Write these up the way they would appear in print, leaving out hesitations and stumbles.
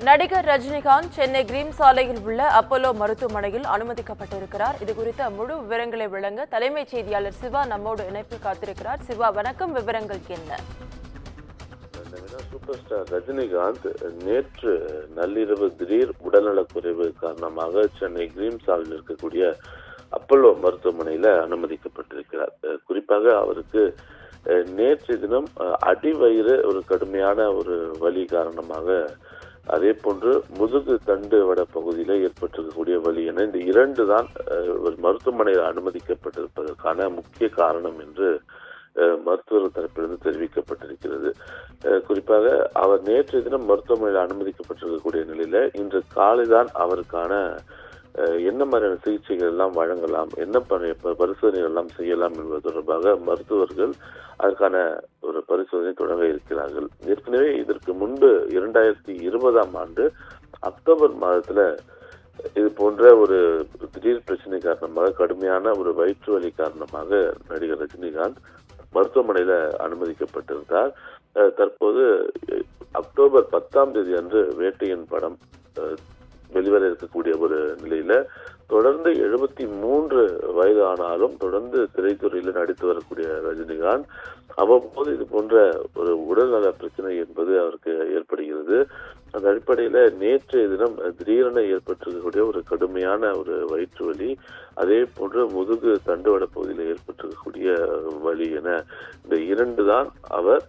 நடிகர் ரஜினிகாந்த் சென்னை கிரீம் சாலையில் உள்ள அப்போலோ மருத்துவமனையில் அனுமதிக்கப்பட்டிருக்கிறார். இது குறித்த முழு விவரங்களை வழங்க தலைமைச் செய்தியாளர் சிவா நம்மோடு இணைப்பில் காத்திருக்கிறார். சிவா, வணக்கம். விவரங்கள் என்ன? சூப்பர் ஸ்டார் ரஜினிகாந்த் நேற்று நள்ளிரவு திடீர் உடல்நலக்குறைவு காரணமாக சென்னை கிரீம் சாலையில் இருக்கக்கூடிய அப்போலோ மருத்துவமனையில அனுமதிக்கப்பட்டிருக்கிறார். குறிப்பாக அவருக்கு நேற்று தினம் அடிவயிறு ஒரு கடுமையான ஒரு வலி காரணமாக, அதே போன்று முதுகு தண்டு வட பகுதியில ஏற்பட்டிருக்கக்கூடிய வலி என இந்த இரண்டு தான் மருத்துவமனையில் அனுமதிக்கப்பட்டிருப்பதற்கான முக்கிய காரணம் என்று மருத்துவர் தரப்பிலிருந்து தெரிவிக்கப்பட்டிருக்கிறது. குறிப்பாக அவர் நேற்று தினம் மருத்துவமனையில் அனுமதிக்கப்பட்டிருக்கக்கூடிய நிலையில இன்று காலைதான் அவருக்கான என்ன மாதிரியான சிகிச்சைகள் எல்லாம் வழங்கலாம், என்ன பரிசோதனைகள் எல்லாம் செய்யலாம் என்பது தொடர்பாக மருத்துவர்கள் அதற்கான ஒரு பரிசோதனை தொடங்க இருக்கிறார்கள். ஏற்கனவே இதற்கு முன்பு 2020ஆம் ஆண்டு அக்டோபர் மாதத்துல இது போன்ற ஒரு திடீர் பிரச்சனை காரணமாக, கடுமையான ஒரு வயிற்று வலி காரணமாக நடிகர் ரஜினிகாந்த் மருத்துவமனையில அனுமதிக்கப்பட்டிருந்தார். தற்போது அக்டோபர் 10ஆம் தேதி அன்று வேட்டையின் படம் வெளிவர இருக்கக்கூடிய ஒரு நிலையில தொடர்ந்து 73 வயது ஆனாலும் தொடர்ந்து திரைத்துறையில நடித்து வரக்கூடிய ரஜினிகாந்த் அவ்வப்போது இது போன்ற ஒரு உடல்நல பிரச்சனை என்பது அவருக்கு ஏற்படுகிறது. அந்த அடிப்படையில நேற்றைய தினம் திடீரென ஏற்பட்டிருக்கக்கூடிய ஒரு கடுமையான ஒரு வயிற்று வலி, அதே போன்று முதுகு தண்டுவட பகுதியில் ஏற்பட்டிருக்கக்கூடிய வலி என இந்த இரண்டு தான் அவர்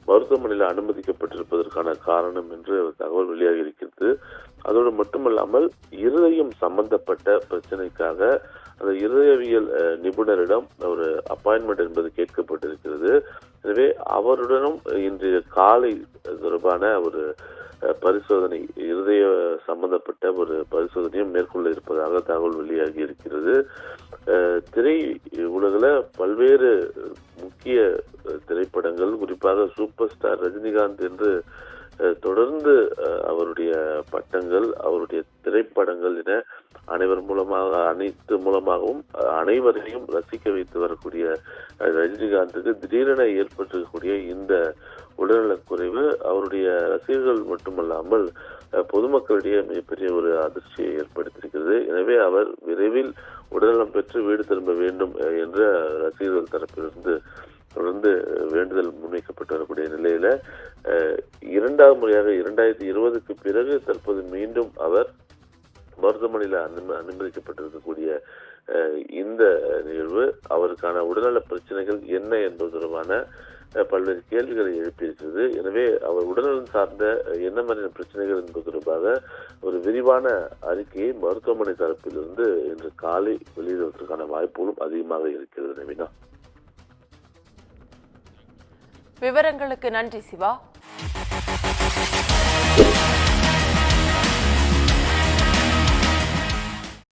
மருத்துவமனையில் அனுமதிக்கப்பட்டிருப்பதற்கான காரணம் என்று தகவல் வெளியாகி இருக்கிறது. அதோடு மட்டுமல்லாமல் இருதயம் சம்பந்தப்பட்ட பிரச்சனைக்காக அந்த இருதயவியல் நிபுணரிடம் ஒரு அப்பாயின்மெண்ட் என்பது கேட்கப்பட்டிருக்கிறது. எனவே அவருடனும் இன்றைய காலை தொடர்பான ஒரு பரிசோதனை, இருதய சம்பந்தப்பட்ட ஒரு பரிசோதனையும் மேற்கொள்ள இருப்பதாக தகவல் வெளியாகி இருக்கிறது. திரை உலகில் பல்வேறு முக்கிய திரைப்படங்கள், குறிப்பாக சூப்பர் ஸ்டார் ரஜினிகாந்த் என்று தொடர்ந்து அவருடைய பட்டங்கள், அவருடைய திரைப்படங்கள் என அனைத்து மூலமாகவும் அனைவரையும் ரசிக்க வைத்து வரக்கூடிய ரஜினிகாந்துக்கு திடீரென ஏற்பட்டிருக்கக்கூடிய இந்த உடல்நலக்குறைவு அவருடைய ரசிகர்கள் மட்டுமல்லாமல் பொதுமக்களிடையே மிகப்பெரிய ஒரு அதிர்ச்சியை ஏற்படுத்தியிருக்கிறது. எனவே அவர் விரைவில் உடல்நலம் பெற்று வீடு திரும்ப வேண்டும் என்ற ரசிகர்கள் தரப்பிலிருந்து தொடர்ந்து வேண்டுதல் முன்வைக்கப்பட்டு வரக்கூடிய நிலையில இரண்டாவது முறையாக 2020க்கு பிறகு தற்போது மீண்டும் அவர் மருத்துவமனையில் அனுமதிக்கப்பட்டிருக்கக்கூடிய இந்த நிகழ்வு அவருக்கான உடல்நல பிரச்சனைகள் என்ன என்பது தொடர்பான பல்வேறு கேள்விகளை எழுப்பியிருக்கிறது. எனவே அவர் உடல்நலம் சார்ந்த என்ன மாதிரியான பிரச்சனைகள் என்பது தொடர்பாக ஒரு விரிவான அறிக்கையை மருத்துவமனை தரப்பிலிருந்து இன்று காலை வெளியிடுவதற்கான வாய்ப்புகளும் அதிகமாக இருக்கிறது. நவீனா, விவரங்களுக்கு நன்றி சிவா.